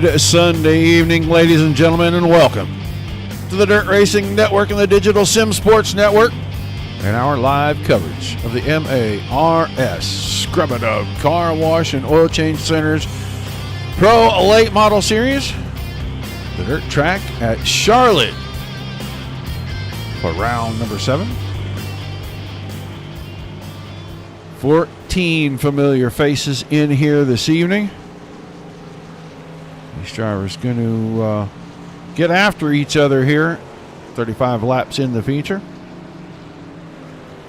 Good Sunday evening, ladies and gentlemen, and welcome to the Dirt Racing Network and the Digital Sim Sports Network and our live coverage of the MARS ScrubADub Car Wash and Oil Change Center's Pro Late Model Series, the dirt track at Charlotte for round number 7. 14 familiar faces in here this evening. These drivers going to get after each other here. 35 laps in the feature.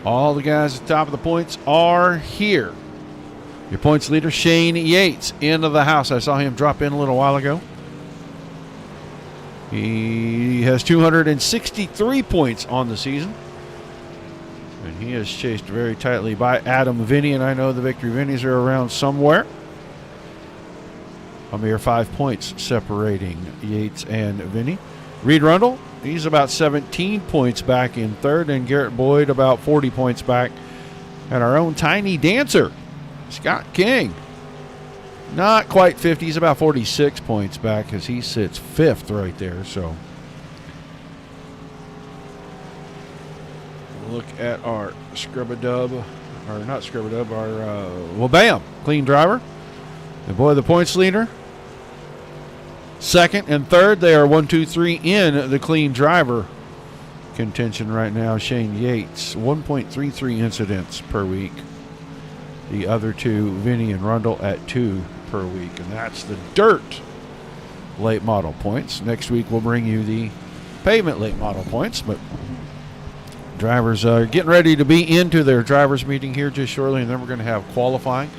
All the guys at the top of the points are here. Your points leader, Shane Yates, into the house. I saw him drop in a little while ago. He has 263 points on the season. And he is chased very tightly by Adam Vinny, and I know the Victory Vinnies are around somewhere. A mere 5 points separating Yates and Vinny. Reed Rundle, he's about 17 points back in third, and Garrett Boyd about 40 points back. And our own tiny dancer, Scott King, not quite 50. He's about 46 points back as he sits fifth right there. So look at our ScrubADub, or not ScrubADub, our Bam clean driver. And boy, the points leader. Second and third, they are 1, 2, 3 in the clean driver contention right now. Shane Yates, 1.33 incidents per week. The other two, Vinny and Rundle, at 2 per week. And that's the dirt late model points. Next week, we'll bring you the pavement late model points. But drivers are getting ready to be into their drivers meeting here just shortly. And then we're going to have qualifying.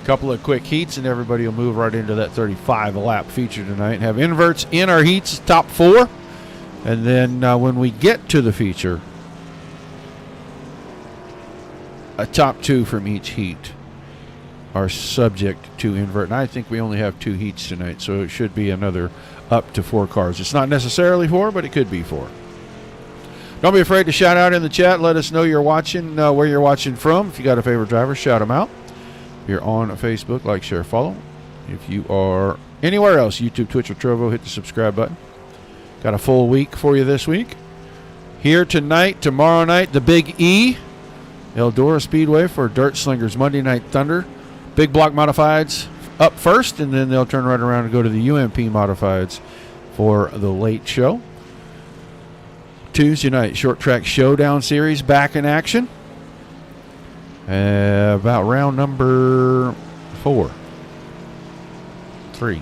Couple of quick heats, and everybody will move right into that 35 lap feature tonight. Have inverts in our heats, top 4, and then when we get to the feature, a top 2 from each heat are subject to invert. And I think we only have 2 heats tonight, so it should be another up to 4 cars. It's not necessarily 4, but it could be 4. Don't be afraid to shout out in the chat. Let us know you're watching, where you're watching from. If you got a favorite driver, shout them out. If you're on Facebook, like, share, follow. If you are anywhere else, YouTube, Twitch, or Trovo, hit the subscribe button. Got a full week for you this week. Here tonight, tomorrow night, the Big E, Eldora Speedway for Dirt Slingers Monday Night Thunder. Big block modifieds up first, and then they'll turn right around and go to the UMP modifieds for the late show. Tuesday night, Short Track Showdown Series back in action. About round number 3.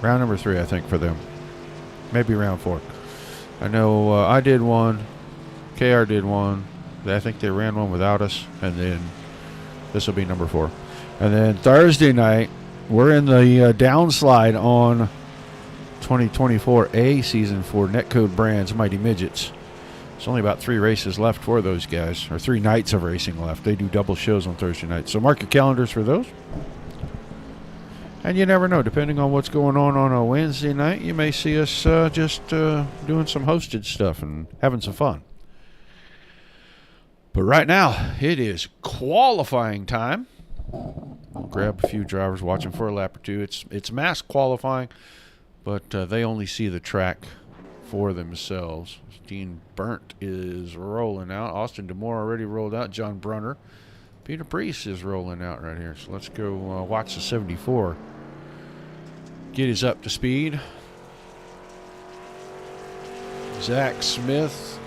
Round number 3, I think, for them. Maybe round 4. I know I did one. KR did one. I think they ran one without us. And then this will be number 4. And then Thursday night, we're in the downslide on 2024 A season for Netcode Brands Mighty Midgets. There's only about 3 races left for those guys, or 3 nights of racing left. They do double shows on Thursday night. So mark your calendars for those. And you never know. Depending on what's going on a Wednesday night, you may see us just doing some hosted stuff and having some fun. But right now, it is qualifying time. We'll grab a few drivers watching for a lap or two. It's mass qualifying, but they only see the track for themselves. Dean Burnt is rolling out. Austin DeMore already rolled out. John Brunner. Peter Priest is rolling out right here. So let's go watch the 74. Get his up to speed. Zach Smith.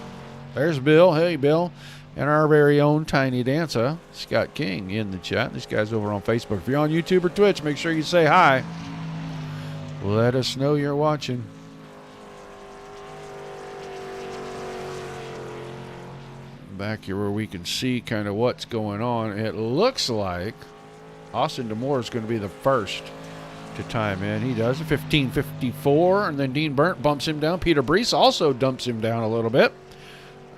There's Bill. Hey, Bill. And our very own Tiny Dancer, Scott King, in the chat. This guy's over on Facebook. If you're on YouTube or Twitch, make sure you say hi. Let us know you're watching. Back here where we can see kind of what's going on. It looks like Austin DeMore is going to be the first to time in. He does a 15:54, and then Dean Burnt bumps him down. Peter Brees also dumps him down a little bit.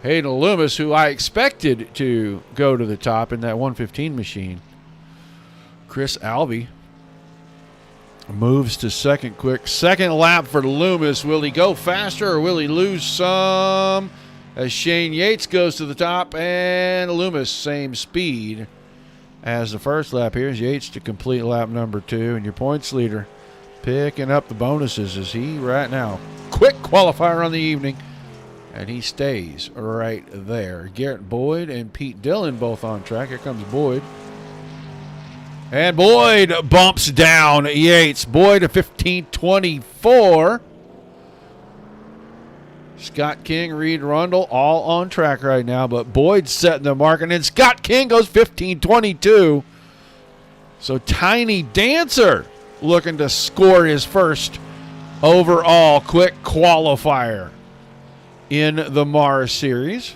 Hayden Loomis, who I expected to go to the top in that 115 machine. Chris Albee moves to second quick. Second lap for Loomis. Will he go faster or will he lose some? As Shane Yates goes to the top, and Loomis, same speed has the first lap. Here's Yates to complete lap number 2. And your points leader picking up the bonuses is he right now. Quick qualifier on the evening. And he stays right there. Garrett Boyd and Pete Dillon both on track. Here comes Boyd. And Boyd bumps down Yates. Boyd a 15:24. Scott King, Reed Rundle, all on track right now, but Boyd's setting the mark, and then Scott King goes 15:22. So Tiny Dancer looking to score his first overall quick qualifier in the Mars Series.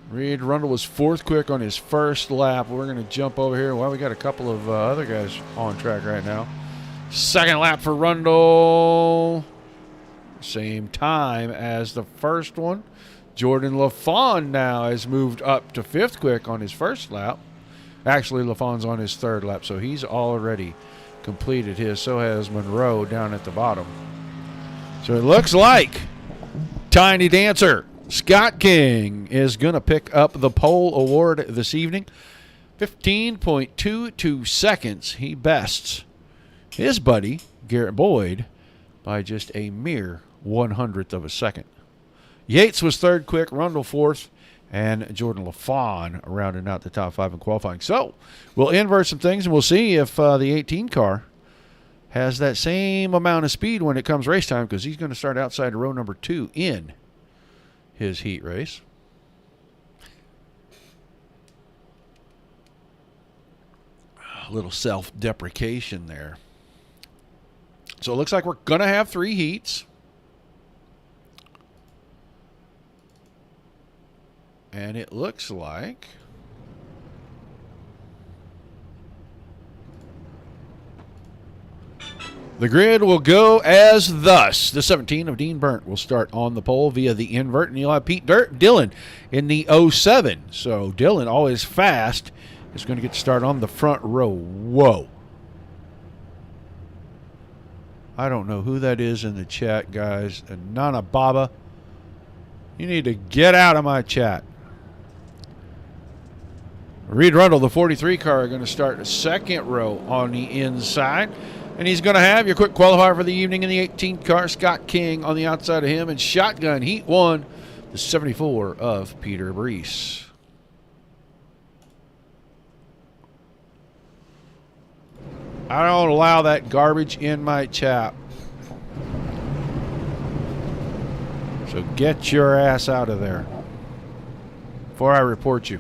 Reed Rundle was 4th quick on his first lap. We're going to jump over here. Well, we got a couple of other guys on track right now. Second lap for Rundle. Same time as the first one. Jordan LaFawn now has moved up to 5th quick on his first lap. Actually, LaFawn's on his 3rd lap, so he's already completed his. So has Monroe down at the bottom. So it looks like Tiny Dancer Scott King is going to pick up the pole award this evening. 15.22 seconds. He bests his buddy, Garrett Boyd, by just a mere 1/100th of a second. Yates was 3rd quick, Rundle 4th, and Jordan LaFawn rounding out the top 5 in qualifying. So we'll invert some things, and we'll see if the 18 car has that same amount of speed when it comes race time, because he's going to start outside of row number 2 in his heat race. A little self-deprecation there. So it looks like we're going to have 3 heats. And it looks like the grid will go as thus. The 17 of Dean Burnt will start on the pole via the invert, and you'll have Pete Dillon in the 07. So Dillon, always fast, is going to get to start on the front row. Whoa. I don't know who that is in the chat, guys. And Nana Baba, you need to get out of my chat. Reed Rundle, the 43 car, are going to start the 2nd row on the inside. And he's going to have your quick qualifier for the evening in the 18 car, Scott King on the outside of him. And shotgun heat 1, the 74 of Peter Brees. I don't allow that garbage in my chat. So get your ass out of there before I report you.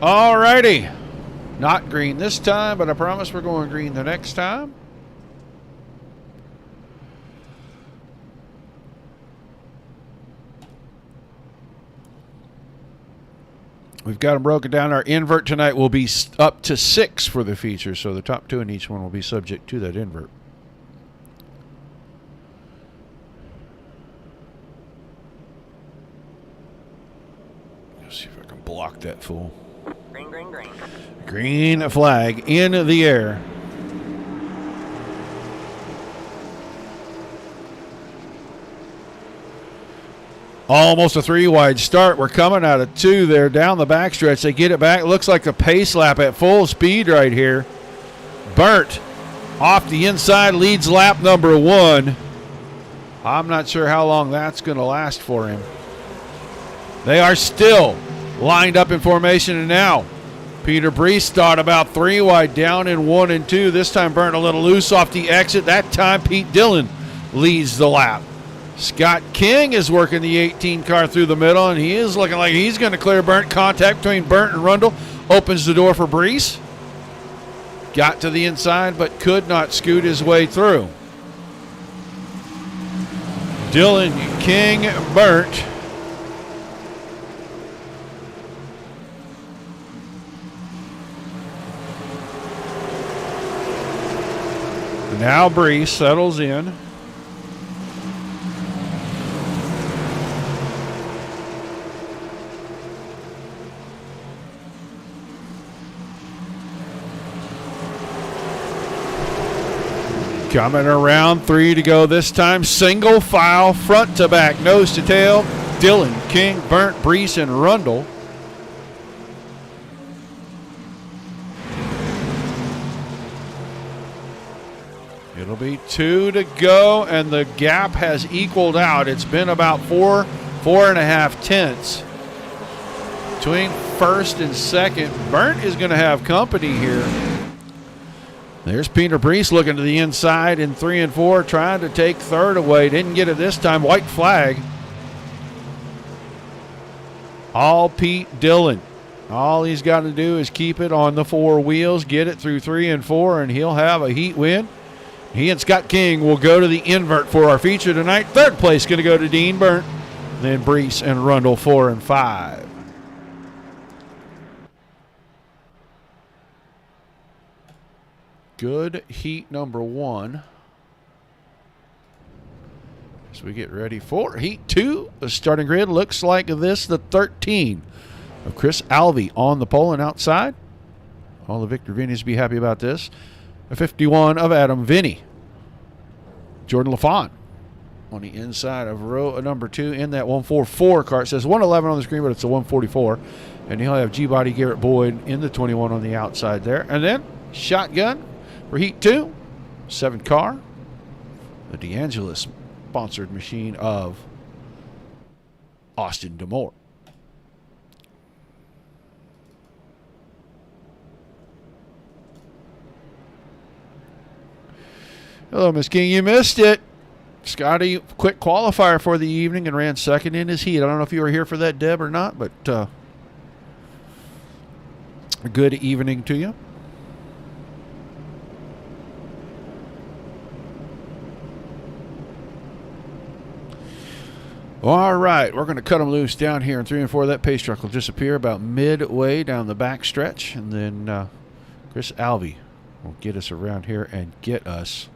All righty. Not green this time, but I promise we're going green the next time. We've got them broken down. Our invert tonight will be up to 6 for the feature, so the top 2 in each one will be subject to that invert. Let's see if I can block that fool. Green, green, green. Green flag in the air. Almost a 3-wide start. We're coming out of 2 there down the backstretch. They get it back. Looks like the pace lap at full speed right here. Burnt off the inside, leads lap number 1. I'm not sure how long that's going to last for him. They are still lined up in formation, and now Peter Brees thought about 3 wide down in 1 and 2. This time Burnt a little loose off the exit. That time Pete Dillon leads the lap. Scott King is working the 18 car through the middle, and he is looking like he's going to clear Burnt. Contact between Burnt and Rundle opens the door for Brees. Got to the inside, but could not scoot his way through. Dillon, King, Burnt. Now Brees settles in. Coming around, 3 to go this time. Single file, front to back, nose to tail. Dillon, King, Burnt, Brees, and Rundle. It'll be 2 to go, and the gap has equaled out. It's been about 4.5 tenths between first and second. Burnt is going to have company here. There's Peter Brees looking to the inside in 3 and 4, trying to take third away. Didn't get it this time. White flag. All Pete Dillon. All he's got to do is keep it on the 4 wheels, get it through 3 and 4, and he'll have a heat win. He and Scott King will go to the invert for our feature tonight. Third place going to go to Dean Burnt. Then Brees and Rundle 4 and 5. Good heat number 1. As we get ready for heat 2, the starting grid looks like this. The 13 of Chris Alvey on the pole and outside. All the Victor Vinnies be happy about this. The 51 of Adam Vinny. Jordan LaFont on the inside of row number 2 in that 144 car. It says 111 on the screen, but it's a 144. And he'll have G-Body Garrett Boyd in the 21 on the outside there. And then shotgun for heat 2, 7 car, the DeAngelis sponsored machine of Austin D'Amore. Hello, Miss King. You missed it. Scotty, quick qualifier for the evening and ran second in his heat. I don't know if you were here for that, Deb, or not, but a good evening to you. All right, we're going to cut them loose down here in 3 and 4. That pace truck will disappear about midway down the back stretch, and then Chris Alvey will get us around here and get us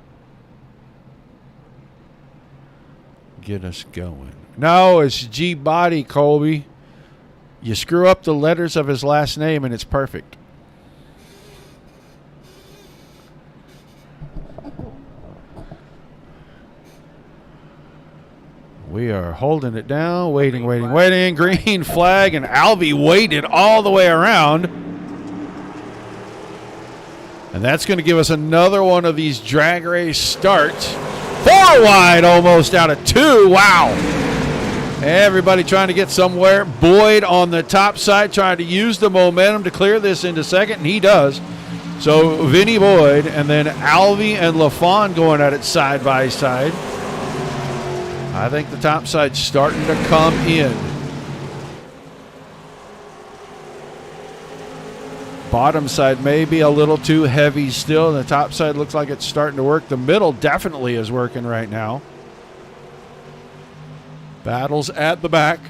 going. No, it's G-Body, Colby. You screw up the letters of his last name, and it's perfect. We are holding it down, waiting. Green flag, and Alvey waited all the way around. And that's going to give us another one of these drag race starts. 4 wide, almost out of 2. Wow. Everybody trying to get somewhere. Boyd on the top side trying to use the momentum to clear this into second, and he does. So Vinny Boyd, and then Alvey and LaFawn going at it side by side. I think the top side's starting to come in. Bottom side may be a little too heavy still. The top side looks like it's starting to work. The middle definitely is working right now. Battles at the back.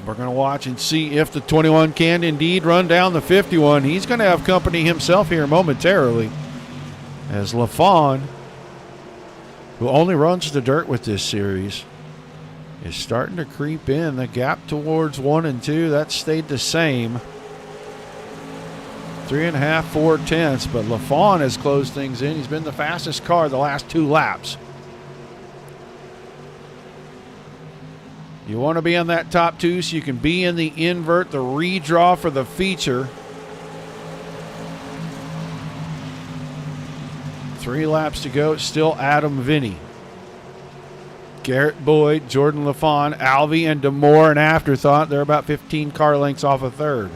We're going to watch and see if the 21 can indeed run down the 51. He's going to have company himself here momentarily, as LaFawn, who only runs the dirt with this series, is starting to creep in. The gap towards 1 and 2, that stayed the same. 3.5, 4 tenths, but LaFawn has closed things in. He's been the fastest car the last 2 laps. You want to be in that top 2 so you can be in the invert, the redraw for the feature. 3 laps to go. It's still Adam Vinny, Garrett Boyd, Jordan LaFawn, Alvey, and D'Amore an afterthought. They're about 15 car lengths off of third.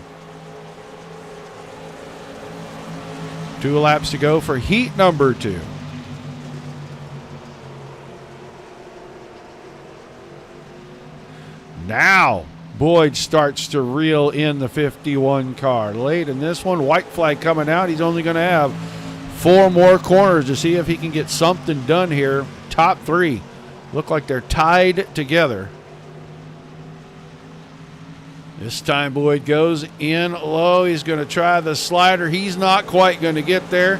2 laps to go for heat number 2. Now Boyd starts to reel in the 51 car. Late in this one, white flag coming out. He's only going to have 4 more corners to see if he can get something done here. Top 3 look like they're tied together. This time Boyd goes in low. He's going to try the slider. He's not quite going to get there.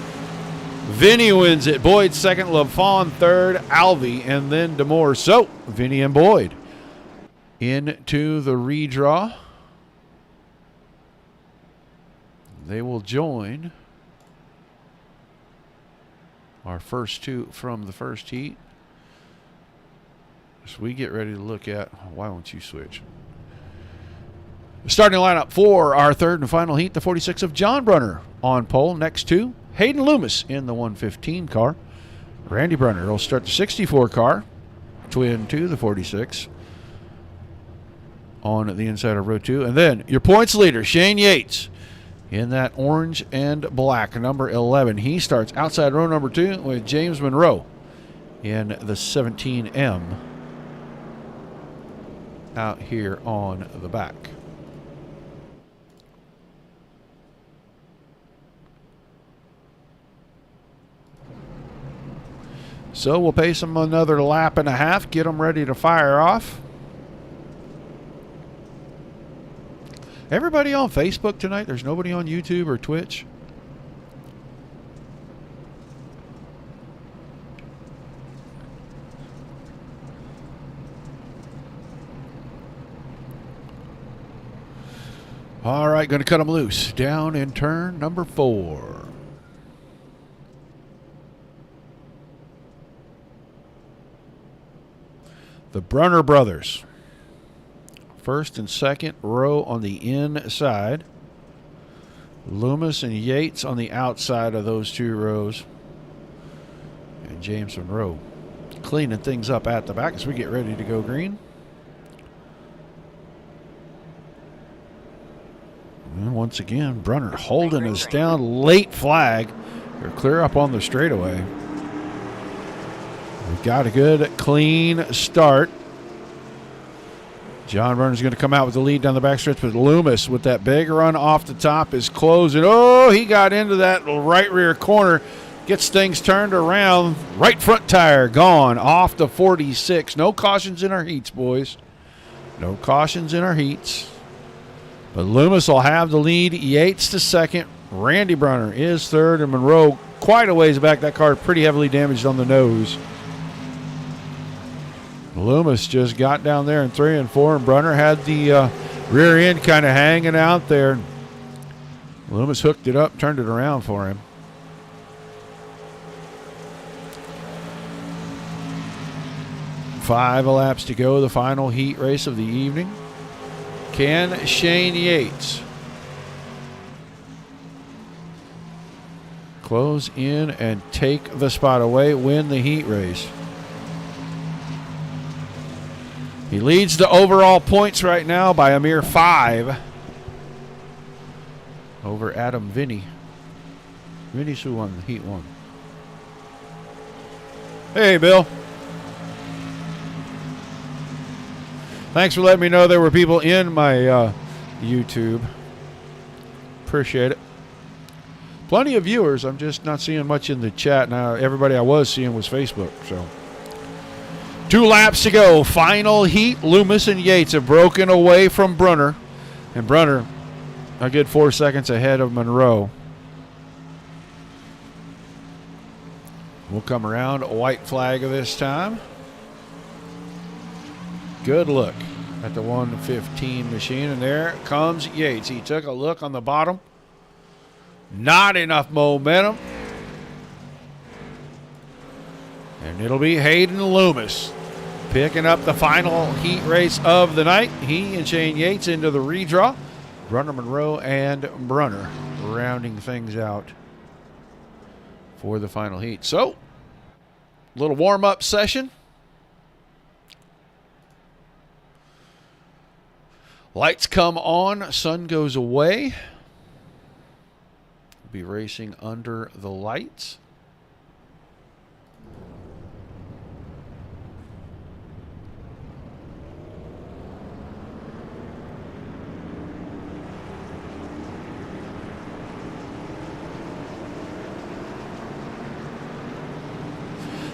Vinny wins it. Boyd second, LaFawn third, Alvey, and then D'Amore. So Vinny and Boyd into the redraw. They will join our first two from the first heat. So we get ready to look at, why won't you switch? Starting lineup for our third and final heat, the 46 of John Brunner on pole. Next to Hayden Loomis in the 115 car. Randy Brunner will start the 64 car, twin to the 46 on the inside of row 2. And then your points leader, Shane Yates, in that orange and black, number 11. He starts outside row number 2 with James Monroe in the 17M out here on the back. So we'll pace them another lap and a half, get them ready to fire off. Everybody on Facebook tonight? There's nobody on YouTube or Twitch? All right, going to cut them loose. Down in turn number 4. The Brunner brothers. First and second row on the inside. Loomis and Yates on the outside of those 2 rows. And James Monroe cleaning things up at the back as we get ready to go green. And once again, Brunner holding us down. Late flag. They're clear up on the straightaway. We've got a good, clean start. John Brunner's going to come out with the lead down the backstretch, but Loomis with that big run off the top is closing. Oh, he got into that right rear corner. Gets things turned around. Right front tire gone off the 46. No cautions in our heats, boys. No cautions in our heats. But Loomis will have the lead. Yates to second. Randy Brunner is third. And Monroe quite a ways back. That car pretty heavily damaged on the nose. Loomis just got down there in 3 and 4. And Brunner had the rear end kind of hanging out there. Loomis hooked it up, turned it around for him. Five laps to go, the final heat race of the evening. Can Shane Yates close in and take the spot away, win the heat race? He leads the overall points right now by a mere 5 over Adam Vinny. Vinny's who won the heat 1. Hey, Bill. Thanks for letting me know there were people in my YouTube. Appreciate it. Plenty of viewers. I'm just not seeing much in the chat now. Everybody I was seeing was Facebook. So 2 laps to go. Final heat. Loomis and Yates have broken away from Brunner. And Brunner a good 4 seconds ahead of Monroe. We'll come around. A white flag this time. Good look at the 115 machine, and there comes Yates. He took a look on the bottom. Not enough momentum. And it'll be Hayden Loomis picking up the final heat race of the night. He and Shane Yates into the redraw. Brunner, Monroe, and Brunner rounding things out for the final heat. So, little warm-up session. Lights come on, sun goes away. We'll be racing under the lights.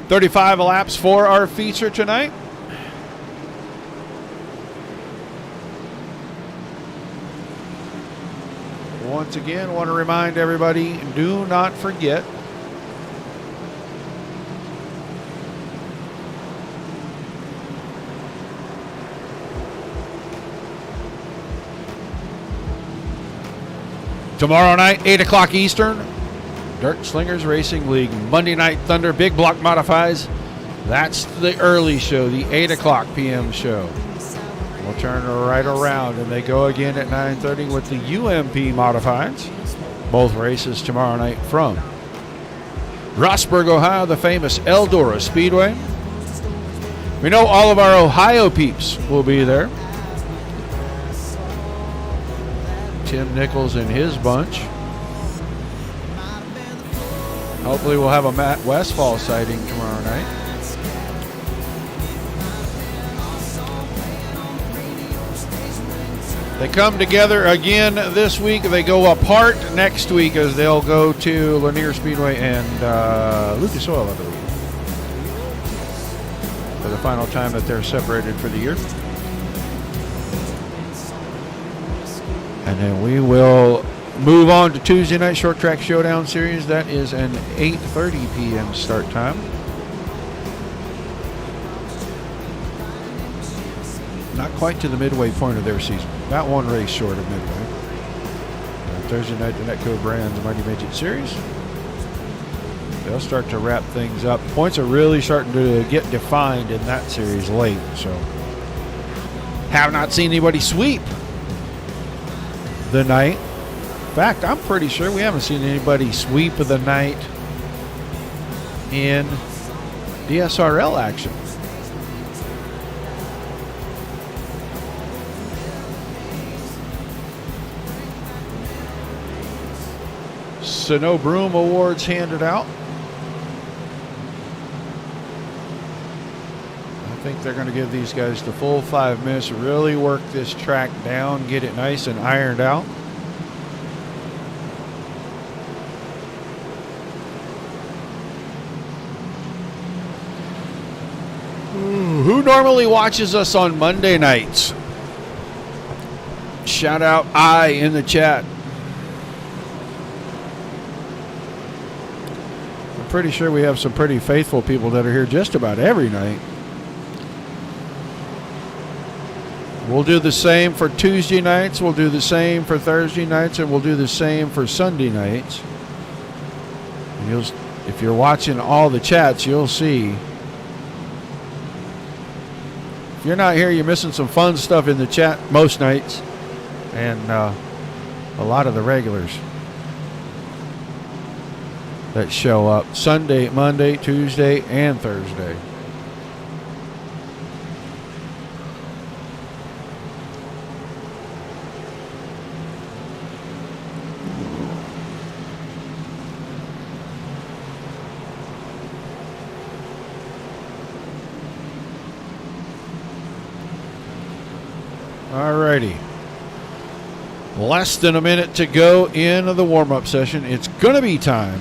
$35 laps for our feature tonight. Once again, I want to remind everybody, do not forget tomorrow night, 8 o'clock Eastern, Dirt Slingers Racing League. Monday Night Thunder, Big Block Modifies. That's the early show, the 8 o'clock p.m. show. We'll turn right around, and they go again at 9:30 with the UMP Modifieds. Both races tomorrow night from Rossburg, Ohio, the famous Eldora Speedway. We know all of our Ohio peeps will be there. Tim Nichols and his bunch. Hopefully we'll have a Matt Westfall sighting tomorrow night. They come together again this week. They go apart next week as they'll go to Lanier Speedway and Lucas Oil, I believe, for the final time that they're separated for the year. And then we will move on to Tuesday night Short Track Showdown Series. That is an 8:30 p.m. start time. Not quite to the midway point of their season. About one race short of midway. Thursday night, the Netco Brands Mighty Midget Series. They'll start to wrap things up. Points are really starting to get defined in that series late. So, have not seen anybody sweep the night. In fact, I'm pretty sure we haven't seen anybody sweep of the night in DSRL action. So no broom awards handed out. I think they're going to give these guys the full 5 minutes to really work this track down, get it nice and ironed out. Who normally watches us on Monday nights? Shout out I in the chat. I'm pretty sure we have some pretty faithful people that are here just about every night. We'll do the same for Tuesday nights, we'll do the same for Thursday nights, and we'll do the same for Sunday nights. And if you're watching all the chats, you'll see. If you're not here, you're missing some fun stuff in the chat most nights, and a lot of the regulars that show up Sunday, Monday, Tuesday, and Thursday. Alrighty. Less than a minute to go in the warm-up session. It's going to be time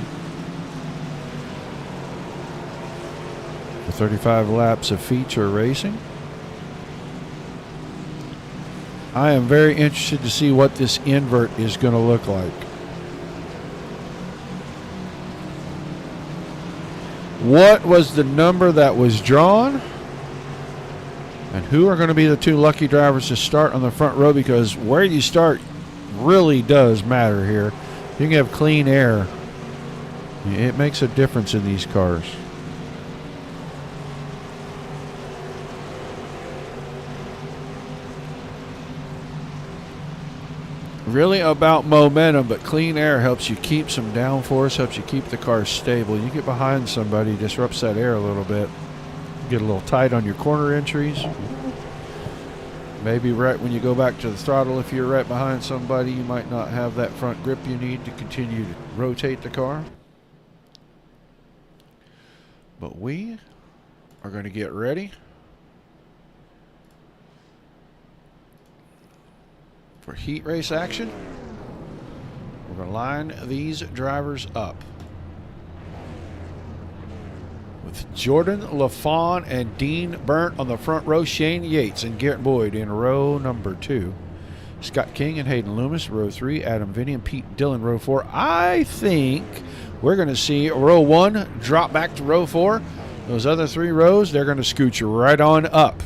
for 35 laps of feature racing. I am very interested to see what this invert is going to look like. What was the number that was drawn? And who are going to be the two lucky drivers to start on the front row? Because where you start really does matter here. You can have clean air. It makes a difference in these cars. Really about momentum, but clean air helps you keep some downforce, helps you keep the car stable. You get behind somebody, disrupts that air a little bit. Get a little tight on your corner entries. Maybe right when you go back to the throttle, if you're right behind somebody, you might not have that front grip you need to continue to rotate the car. But we are going to get ready for heat race action. We're going to line these drivers up with Jordan LaFawn and Dean Burnt on the front row, Shane Yates and Garrett Boyd in row number 2, Scott King and Hayden Loomis row 3, Adam Vinny and Pete Dillon row 4. I think we're going to see row 1 drop back to row 4. Those other 3 rows, they're going to scooch right on up.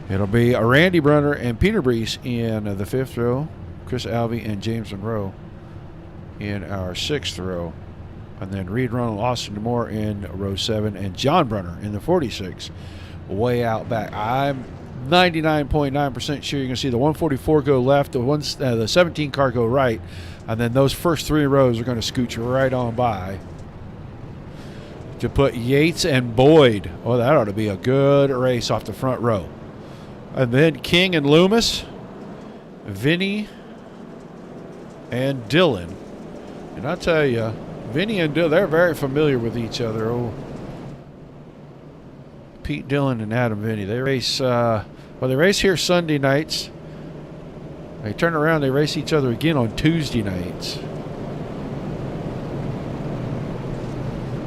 It'll be Randy Brunner and Peter Brees in the 5th row, Chris Alvey and James Monroe in our 6th row. And then Reed Rundle, Austin DeMoore in row 7, and John Brunner in the 46, way out back. I'm 99.9% sure you're going to see the 144 go left, the 17 car go right, and then those first 3 rows are going to scooch right on by to put Yates and Boyd. Oh, that ought to be a good race off the front row. And then King and Loomis, Vinny and Dillon. And I'll tell you, Vinny and Dillon, they're very familiar with each other. Oh, Pete Dillon and Adam Vinny. They race, they race here Sunday nights. They turn around, they race each other again on Tuesday nights.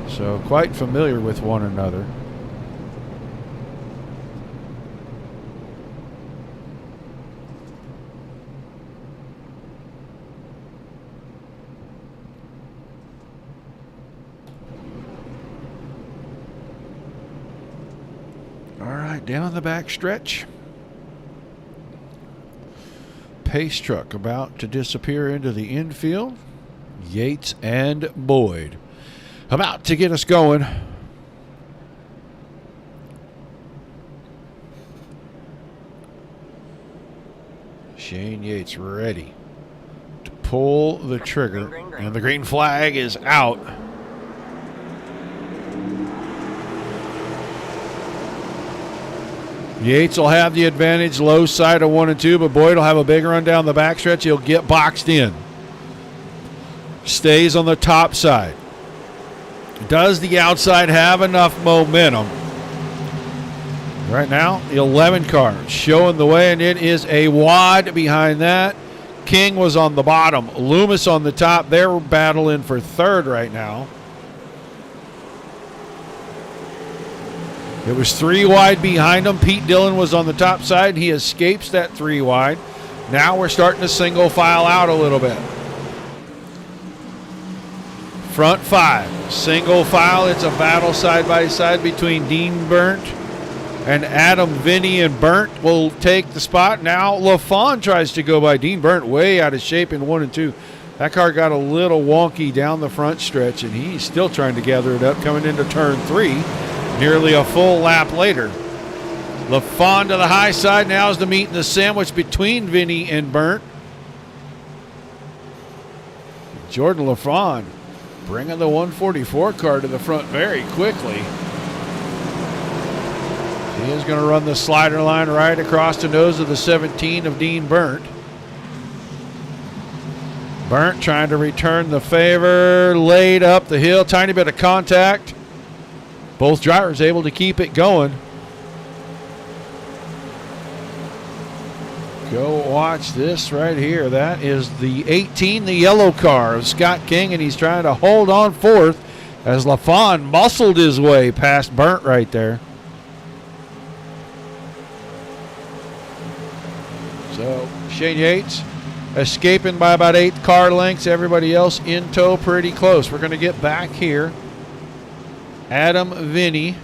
So quite familiar with one another. Down the back stretch. Pace truck about to disappear into the infield. Yates and Boyd about to get us going. Shane Yates ready to pull the trigger, and the green flag is out. Yates will have the advantage, low side of 1 and 2, but Boyd will have a big run down the backstretch. He'll get boxed in. Stays on the top side. Does the outside have enough momentum? Right now, the 11 car showing the way, and it is a wad behind that. King was on the bottom, Loomis on the top. They're battling for 3rd right now. It was 3 wide behind him. Pete Dillon was on the top side. He escapes that 3 wide. Now we're starting to single file out a little bit. Front 5, single file. It's a battle side by side between Dean Burnt and Adam Vinny, and Burnt will take the spot. Now LaFawn tries to go by Dean Burnt, way out of shape in 1 and 2. That car got a little wonky down the front stretch, and he's still trying to gather it up coming into turn 3. Nearly a full lap later. LaFawn to the high side. Now is the meat and the sandwich between Vinny and Burnt. Jordan LaFawn bringing the 144 car to the front very quickly. He is going to run the slider line right across the nose of the 17 of Dean Burnt. Burnt trying to return the favor. Laid up the hill. Tiny bit of contact. Both drivers able to keep it going. Go watch this right here. That is the 18, the yellow car of Scott King, and he's trying to hold on 4th as LaFawn muscled his way past Burnt right there. So Shane Yates escaping by about 8 car lengths. Everybody else in tow pretty close. We're going to get back here. Adam Vinny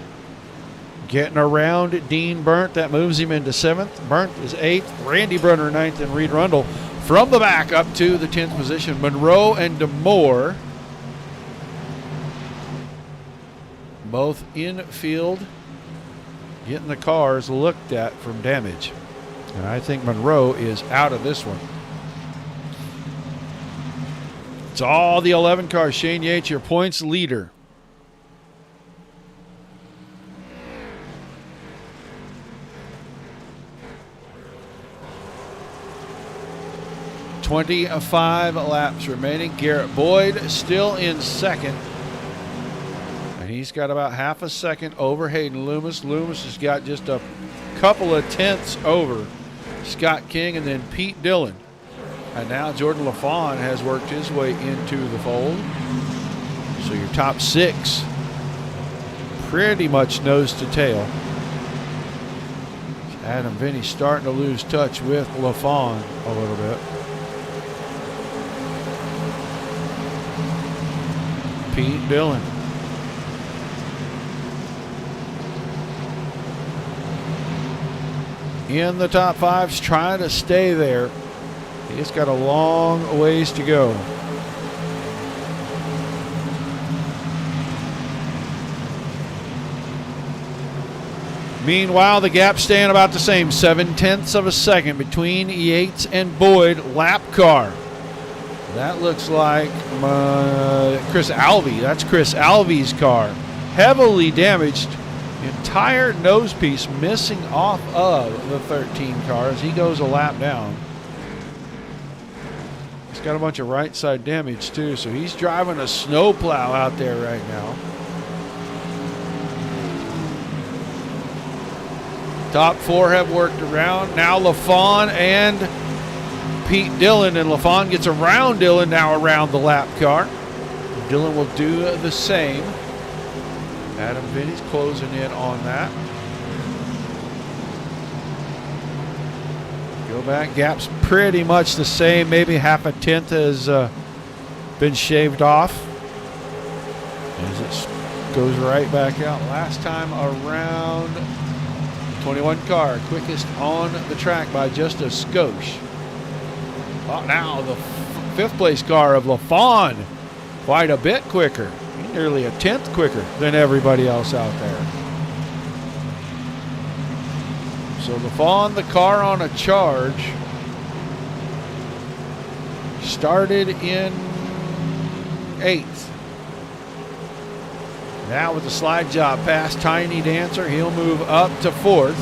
getting around Dean Burnt. That moves him into 7th. Burnt is 8th. Randy Brunner 9th, and Reed Rundle from the back up to the 10th position. Monroe and DeMoore both infield getting the cars looked at from damage. And I think Monroe is out of this one. It's all the 11 cars. Shane Yates, your points leader. .25 laps remaining. Garrett Boyd still in 2nd. And he's got about half a second over Hayden Loomis. Loomis has got just a couple of tenths over Scott King and then Pete Dillon. And now Jordan LaFawn has worked his way into the fold. So your top 6 pretty much nose to tail. Adam Vinny starting to lose touch with LaFawn a little bit. Pete Dillon. In the top 5s, trying to stay there. He's got a long ways to go. Meanwhile, the gap staying about the same, 7/10 of a second between Yates and Boyd. Lap car. That looks like Chris Alvey. That's Chris Alvey's car. Heavily damaged. Entire nose piece missing off of the 13 car as he goes a lap down. He's got a bunch of right side damage too, so he's driving a snowplow out there right now. Top four have worked around. Now LaFawn and Pete Dillon, and LaFawn gets around Dillon now around the lap car. Dillon will do the same. Adam Vinny's closing in on that. Go back, gap's pretty much the same. Maybe half a tenth has been shaved off. As it goes right back out. Last time around, 21 car, quickest on the track by just a skosh. Oh, now the fifth place car of LaFawn, quite a bit quicker. Nearly a tenth quicker than everybody else out there. So LaFawn, the car on a charge, started in 8th. Now with the slide job past Tiny Dancer, he'll move up to 4th.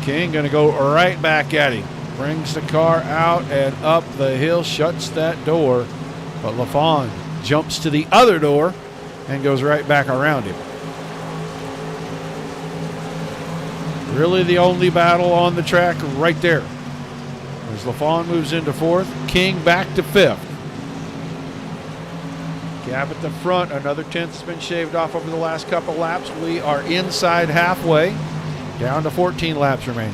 King gonna go right back at him. Brings the car out and up the hill, shuts that door, but LaFawn jumps to the other door and goes right back around him. Really the only battle on the track right there. As LaFawn moves into 4th, King back to 5th. Gap at the front, another tenth has been shaved off over the last couple laps. We are inside halfway, down to 14 laps remaining.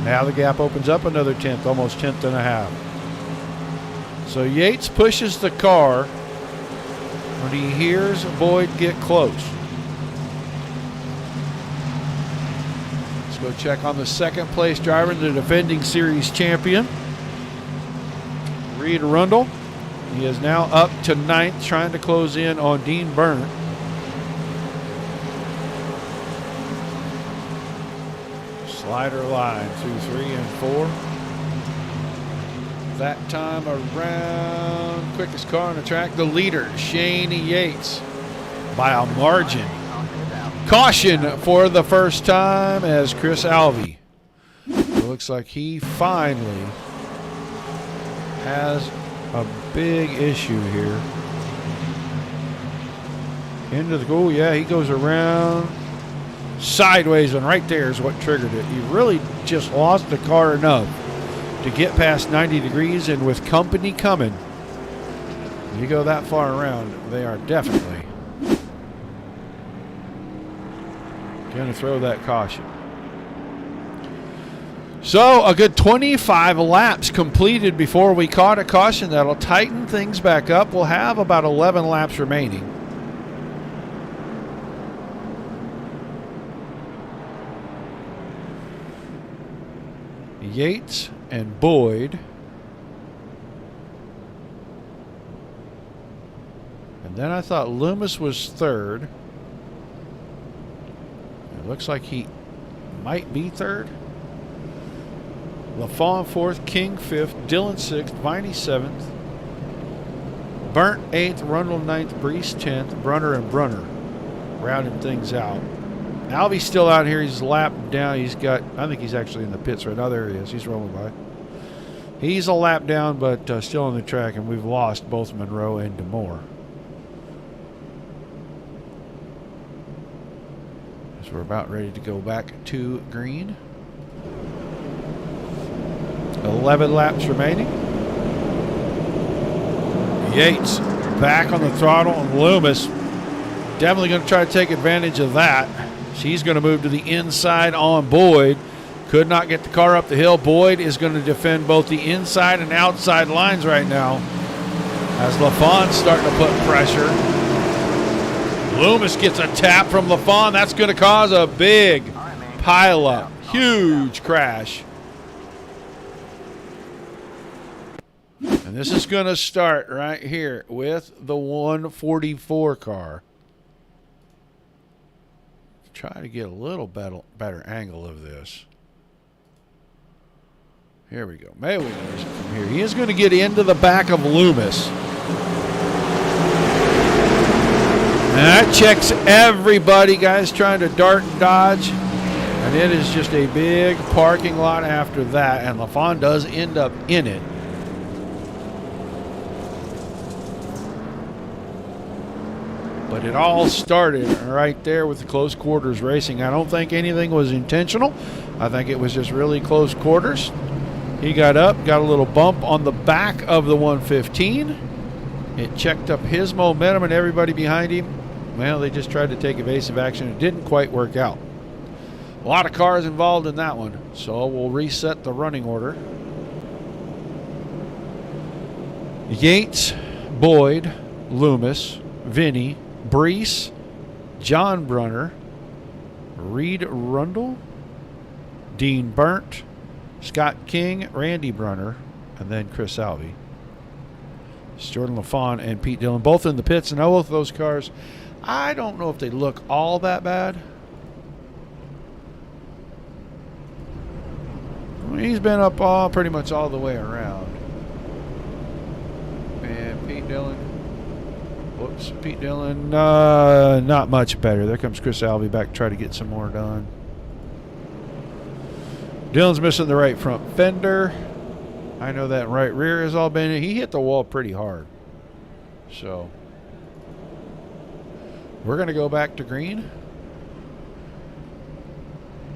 Now the gap opens up another tenth, almost tenth and a half. So Yates pushes the car when he hears Boyd get close. Let's go check on the second place driver, the defending series champion, Reed Rundle. He is now up to 9th, trying to close in on Dean Burnett. Slider line through 3 and 4. That time around, quickest car on the track, the leader, Shane Yates, by a margin. Caution for the first time as Chris Alvey. It looks like he finally has a big issue here. Into the goal, yeah, he goes around sideways, and right there is what triggered it. He really just lost the car enough to get past 90 degrees, and with company coming, you go that far around, they are definitely going to throw that caution. So a good 25 laps completed before we caught a caution. That'll tighten things back up. We'll have about 11 laps remaining. Yates and Boyd. And then I thought Loomis was 3rd. It looks like he might be 3rd. LaFawn 4th, King 5th, Dillon 6th, Viney 7th, Burnt 8th, Rundle 9th, Brees 10th, Brunner and Brunner rounding things out. Alvey's still out here. He's lapped down. He's got, I think he's actually in the pits right now. There he is. He's rolling by. He's a lap down, but still on the track, and we've lost both Monroe and DeMore. So we're about ready to go back to green. 11 laps remaining. Yates back on the throttle, and Loomis definitely going to try to take advantage of that. She's going to move to the inside on Boyd. Could not get the car up the hill. Boyd is going to defend both the inside and outside lines right now as LaFawn's starting to put pressure. Loomis gets a tap from LaFawn. That's going to cause a big pile-up. Huge crash. And this is going to start right here with the 144 car. Try to get a little better angle of this. Here we go. Maybe we can use it from here. He is going to get into the back of Loomis. And that checks everybody, guys, trying to dart and dodge. And it is just a big parking lot after that. And LaFon does end up in it. But it all started right there with the close quarters racing. I don't think anything was intentional. I think it was just really close quarters. He got up, got a little bump on the back of the 115. It checked up his momentum and everybody behind him. Well, they just tried to take evasive action. It didn't quite work out. A lot of cars involved in that one. So we'll reset the running order. Yates, Boyd, Loomis, Vinny, Brees, John Brunner, Reed Rundle, Dean Burnt, Scott King, Randy Brunner, and then Chris Alvey. Jordan LaFon and Pete Dillon, both in the pits. And both of those cars, I don't know if they look all that bad. I mean, he's been up pretty much all the way around. And Pete Dillon. Whoops, Pete Dillon, not much better. There comes Chris Alvey back to try to get some more done. Dillon's missing the right front fender. I know that right rear has all been. He hit the wall pretty hard. So we're going to go back to green.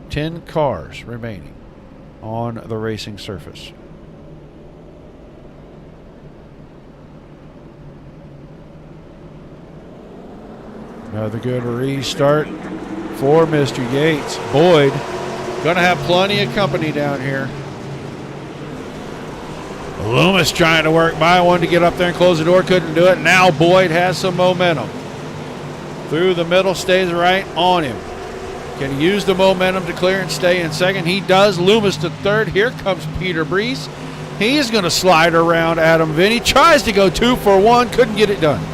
10 cars remaining on the racing surface. Another good restart for Mr. Yates. Boyd going to have plenty of company down here. Loomis trying to work by one to get up there and close the door. Couldn't do it. Now Boyd has some momentum. Through the middle, stays right on him. Can he use the momentum to clear and stay in second? He does. Loomis to third. Here comes Peter Brees. He's going to slide around Adam Vinny. Tries to go 2 for 1. Couldn't get it done.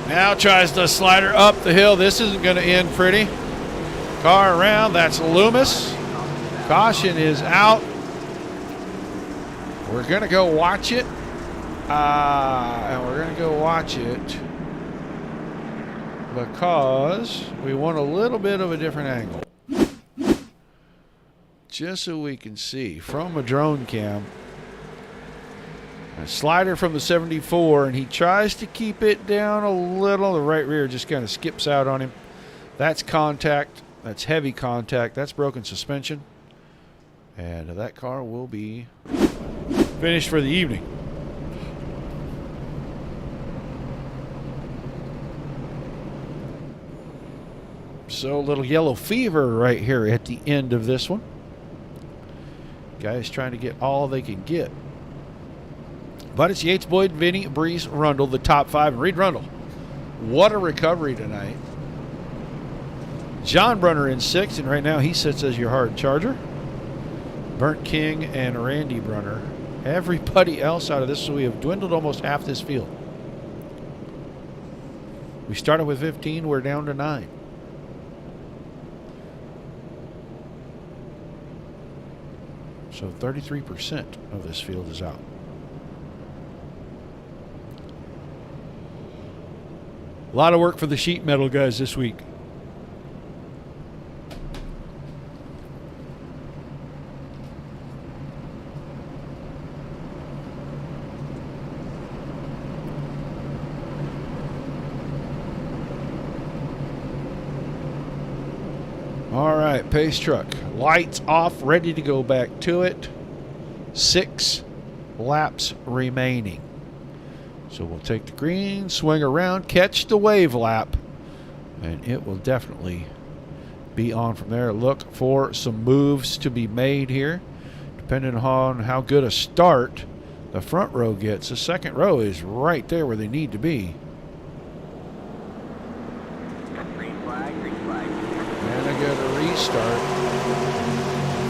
Now tries to slide her up the hill. This isn't going to end pretty. Car around. That's Loomis. Caution is out. We're going to go watch it. And we're going to go watch it because we want a little bit of a different angle. Just so we can see from a drone cam. A slider from the 74, and he tries to keep it down a little. The right rear just kind of skips out on him. That's contact. That's heavy contact. That's broken suspension. And that car will be finished for the evening. So a little yellow fever right here at the end of this one. Guys trying to get all they can get. But it's Yates, Boyd, Vinny, Brees, Rundle, the top 5. And Reed Rundle, what a recovery tonight. John Brunner in 6th, and right now he sits as your hard charger. Burnt King and Randy Brunner. Everybody else out of this, so we have dwindled almost half this field. We started with 15, we're down to 9. So 33% of this field is out. A lot of work for the sheet metal guys this week. All right, pace truck. Lights off, ready to go back to it. 6 laps remaining. So we'll take the green, swing around, catch the wave lap, and it will definitely be on from there. Look for some moves to be made here, depending on how good a start the front row gets. The second row is right there where they need to be. Green flag, green flag. And I got a restart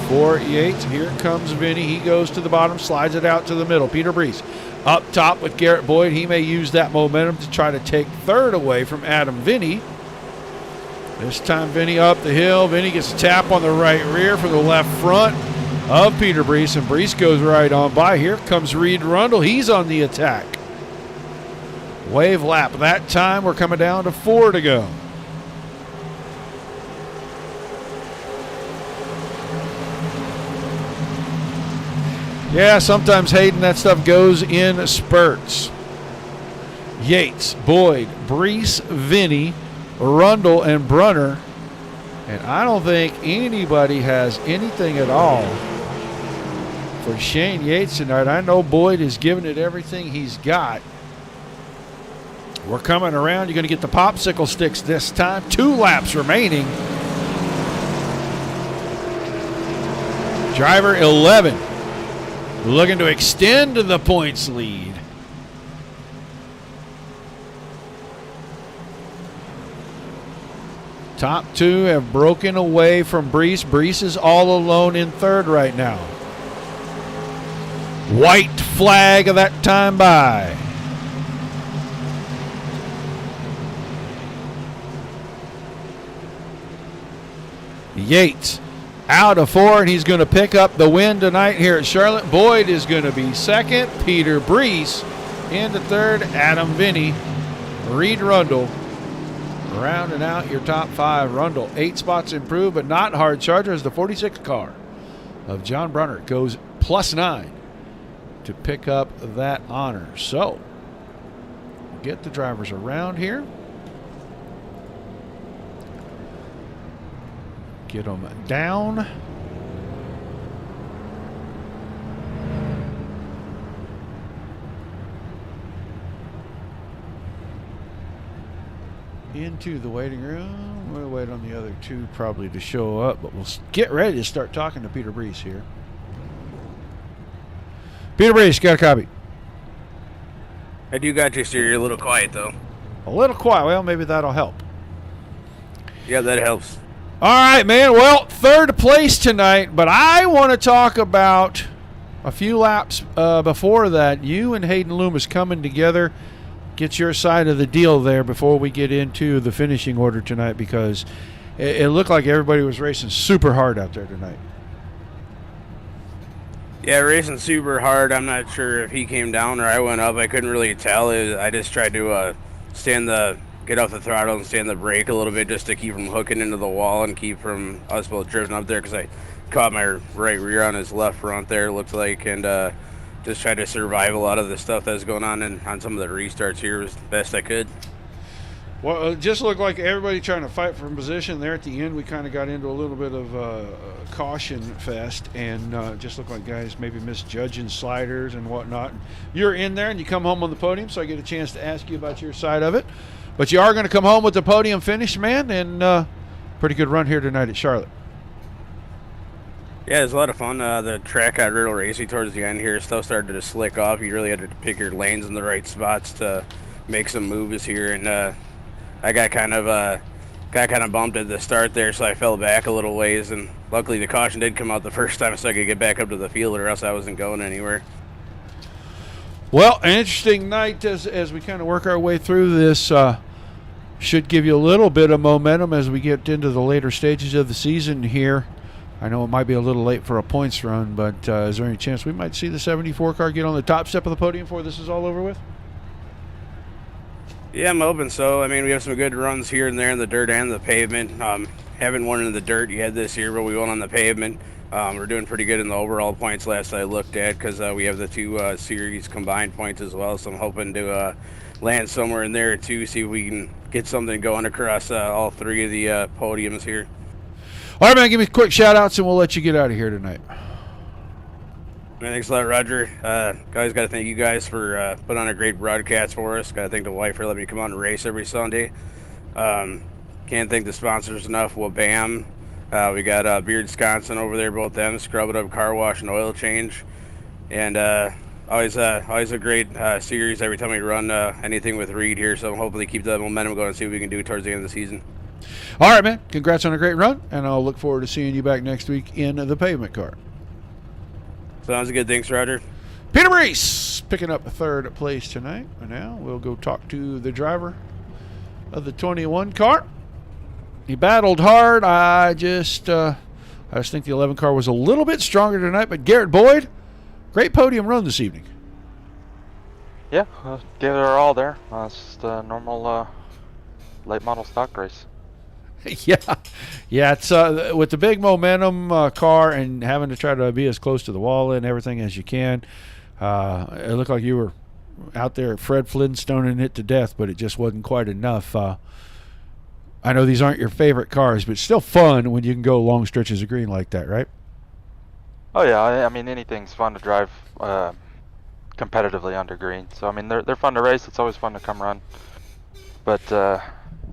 for Yates. Here comes Vinny. He goes to the bottom, slides it out to the middle. Peter Brees up top with Garrett Boyd. He may use that momentum to try to take third away from Adam Vinny. This time Vinny up the hill. Vinny gets a tap on the right rear for the left front of Peter Brees, and Brees goes right on by. Here comes Reed Rundle. He's on the attack. Wave lap. That time we're coming down to 4 to go. Yeah, sometimes, Hayden, that stuff goes in spurts. Yates, Boyd, Brees, Vinny, Rundle, and Brunner. And I don't think anybody has anything at all for Shane Yates tonight. I know Boyd is giving it everything he's got. We're coming around. You're going to get the popsicle sticks this time. 2 laps remaining. Driver 11 looking to extend the points lead. Top 2 have broken away from Brees. Brees is all alone in third right now. White flag of that time by. Yates out of 4, and he's going to pick up the win tonight here at Charlotte. Boyd is going to be second. Peter Brees into third. Adam Vinny, Reed Rundle, rounding out your top 5. Rundle 8 spots improved, but not hard charger, as the 46 car of John Brunner goes +9 to pick up that honor. So we'll get the drivers around here. Get them down. Into the waiting room. We'll wait on the other 2 probably to show up, but we'll get ready to start talking to Peter Brees here. Peter Brees, got a copy? I do got you, sir. You're a little quiet, though. A little quiet. Well, maybe that'll help. Yeah, that helps. All right, man. Well, third place tonight, but I want to talk about a few laps before that. You and Hayden Loomis coming together. Get your side of the deal there before we get into the finishing order tonight, because it looked like everybody was racing super hard out there tonight. Yeah, racing super hard. I'm not sure if he came down or I went up. I couldn't really tell. I just tried to get off the throttle and stand the brake a little bit just to keep from hooking into the wall and keep from us both drifting up there, because I caught my right rear on his left front there, it looked like, and just tried to survive a lot of the stuff that was going on and on some of the restarts here as best I could. Well, it just looked like everybody trying to fight for position there at the end. We kind of got into a little bit of a caution fest, and just looked like guys maybe misjudging sliders and whatnot. You're in there and you come home on the podium, so I get a chance to ask you about your side of it. But you are going to come home with the podium finish, man, and pretty good run here tonight at Charlotte. Yeah, it was a lot of fun. The track got real racy towards the end here. Stuff started to slick off. You really had to pick your lanes in the right spots to make some moves here, and I got kind of bumped at the start there, so I fell back a little ways, and luckily the caution did come out the first time, so I could get back up to the field, or else I wasn't going anywhere. Well, an interesting night as we kind of work our way through this. Should give you a little bit of momentum as we get into the later stages of the season here. I know it might be a little late for a points run, but is there any chance we might see the 74 car get on the top step of the podium before this is all over with? Yeah, I'm hoping so. I mean, we have some good runs here and there in the dirt and the pavement. Haven't won in the dirt yet this year, but we won on the pavement. We're doing pretty good in the overall points last I looked at, because we have the 2 series combined points as well, so I'm hoping to land somewhere in there too, see if we can get something going across all 3 of the podiums here. All right, man, give me quick shout-outs, and we'll let you get out of here tonight. Thanks a lot, Roger. Guys, got to thank you guys for putting on a great broadcast for us. Got to thank the wife for letting me come out and race every Sunday. Can't thank the sponsors enough. Well, BAM. We got Beard Wisconsin over there, both them, ScrubADub car wash and oil change. And always a great series every time we run anything with Reed here, so hopefully keep that momentum going and see what we can do towards the end of the season. All right, man. Congrats on a great run, and I'll look forward to seeing you back next week in the pavement car. Sounds good. Thanks, Roger. Peter Reese picking up third place tonight. And now we'll go talk to the driver of the 21 car. He battled hard. I just think the 11 car was a little bit stronger tonight, but Garrett Boyd, great podium run this evening. Yeah, gave it our all there. It's just a normal late model stock race. Yeah. It's with the big momentum car and having to try to be as close to the wall and everything as you can. It looked like you were out there Fred Flintstoning it to death, but it just wasn't quite enough. I know these aren't your favorite cars, but it's still fun when you can go long stretches of green like that, right? Oh yeah, I mean anything's fun to drive competitively under green. So I mean they're fun to race. It's always fun to come run. But I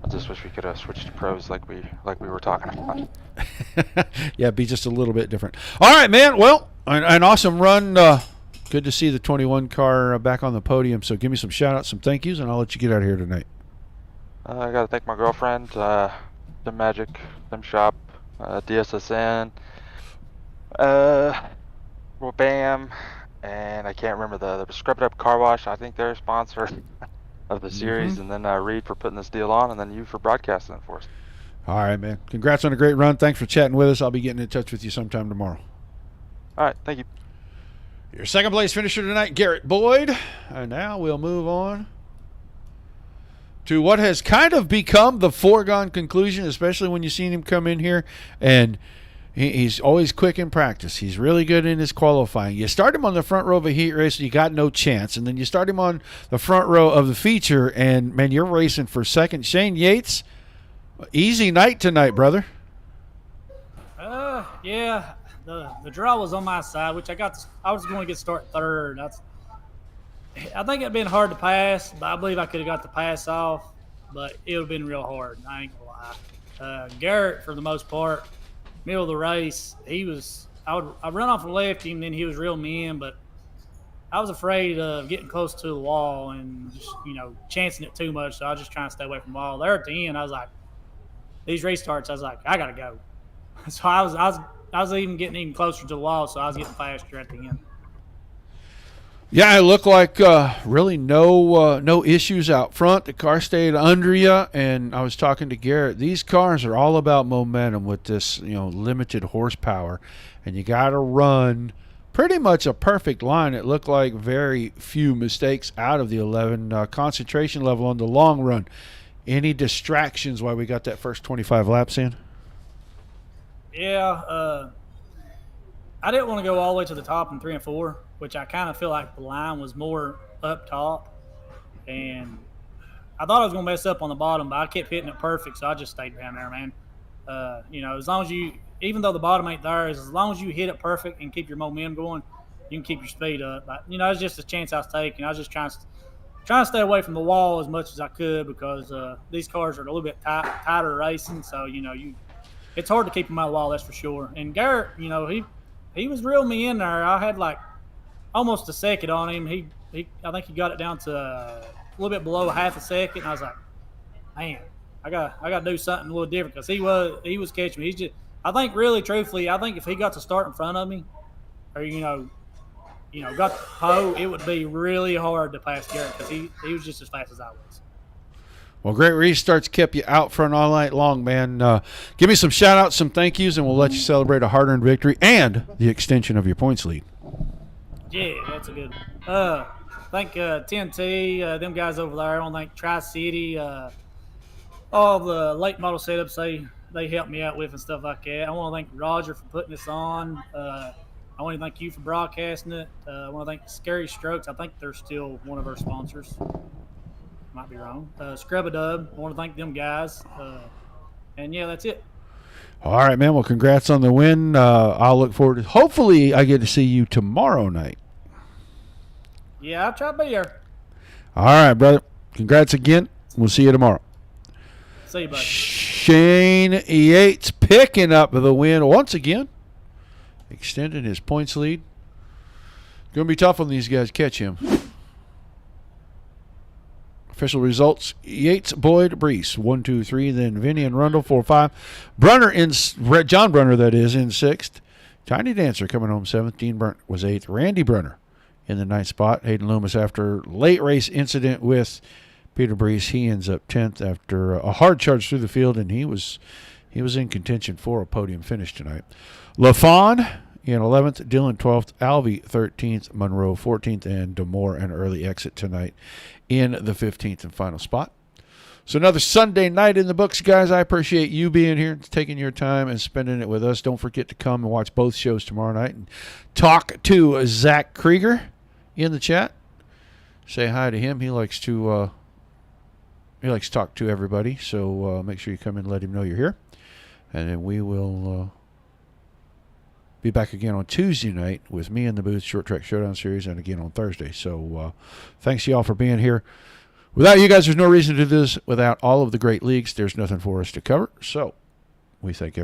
just wish we could have switched to pros like we were talking about. Yeah, be just a little bit different. All right, man. Well, an awesome run. Good to see the 21 car back on the podium. So give me some shout outs, some thank yous, and I'll let you get out of here tonight. I got to thank my girlfriend, Sim Magic, Sim Shop, DSSN, BAM, and I can't remember the ScrubADub Car Wash. I think they're a sponsor of the series, and then Reed for putting this deal on, and then you for broadcasting it for us. All right, man. Congrats on a great run. Thanks for chatting with us. I'll be getting in touch with you sometime tomorrow. All right, thank you. Your second place finisher tonight, Garrett Boyd. And now we'll move on to what has kind of become the foregone conclusion, especially when you've seen him come in here. And he's always quick in practice. He's really good in his qualifying. You start him on the front row of a heat race, you got no chance. And then you start him on the front row of the feature, and, man, you're racing for second. Shane Yates, easy night tonight, brother. Yeah. The draw was on my side, which I was going to get start third. I think it'd been hard to pass, but I believe I could have got the pass off, but it would have been real hard. I ain't gonna lie. Garrett, for the most part, middle of the race, I run off and left him, then he was real mean, but I was afraid of getting close to the wall and just, chancing it too much, so I was just trying to stay away from the wall. There at the end, I was like, these race starts, I was like, I gotta go. So I was even getting even closer to the wall, so I was getting faster at the end. Yeah, it looked like really no issues out front. The car stayed under you, and I was talking to Garrett. These cars are all about momentum with this, limited horsepower, and you got to run pretty much a perfect line. It looked like very few mistakes out of the 11. Concentration level on the long run. Any distractions while we got that first 25 laps in? Yeah, I didn't want to go all the way to the top in 3 and 4, which I kind of feel like the line was more up top. And I thought I was going to mess up on the bottom, but I kept hitting it perfect, so I just stayed down there, man. As long as even though the bottom ain't there, as long as you hit it perfect and keep your momentum going, you can keep your speed up. But, it's just a chance I was taking. I was just trying to stay away from the wall as much as I could because these cars are a little bit tighter racing, so, it's hard to keep him out of the wall, that's for sure. And Garrett, he was reeling me in there. I had like almost a second on him. I think he got it down to a little bit below half a second. And I was like, man, I got to do something a little different because he was catching me. He's just, I think really truthfully, if he got to start in front of me, or got the pole, it would be really hard to pass Garrett because he was just as fast as I was. Well, great restarts kept you out front all night long, man. Give me some shout-outs, some thank yous, and we'll let you celebrate a hard-earned victory and the extension of your points lead. Yeah, that's a good one. Thank TNT, them guys over there. I want to thank Tri-City, all the late model setups they helped me out with and stuff like that. I want to thank Roger for putting this on. I want to thank you for broadcasting it. I want to thank Scary Strokes. I think they're still one of our sponsors. Might be wrong. ScrubADub. I want to thank them guys. And, yeah, that's it. All right, man. Well, congrats on the win. I'll look forward to – hopefully I get to see you tomorrow night. Yeah, I'll try to be here. All right, brother. Congrats again. We'll see you tomorrow. See you, buddy. Shane Yates picking up the win once again, extending his points lead. Going to be tough on these guys to catch him. Official results: Yates, Boyd, Brees 1, 2, 3. Then Vinny and Rundle 4, 5. Brunner John Brunner, that is, in 6th. Tiny Dancer coming home 7th. Dean Burnt was 8th. Randy Brunner in the 9th spot. Hayden Loomis, after late race incident with Peter Brees, he ends up 10th after a hard charge through the field, and he was in contention for a podium finish tonight. LaFawn in 11th, Dylan 12th, Alvey 13th, Monroe 14th, and DeMore an early exit tonight in the 15th and final spot. So another Sunday night in the books, guys. I appreciate you being here, taking your time and spending it with us. Don't forget to come and watch both shows tomorrow night and talk to Zach Krieger in the chat. Say hi to him. He likes to talk to everybody, so make sure you come in and let him know you're here. And then we will be back again on Tuesday night with me in the booth, Short Track Showdown Series, and again on Thursday. So thanks to y'all for being here. Without you guys, there's no reason to do this. Without all of the great leagues, there's nothing for us to cover. So we thank everybody.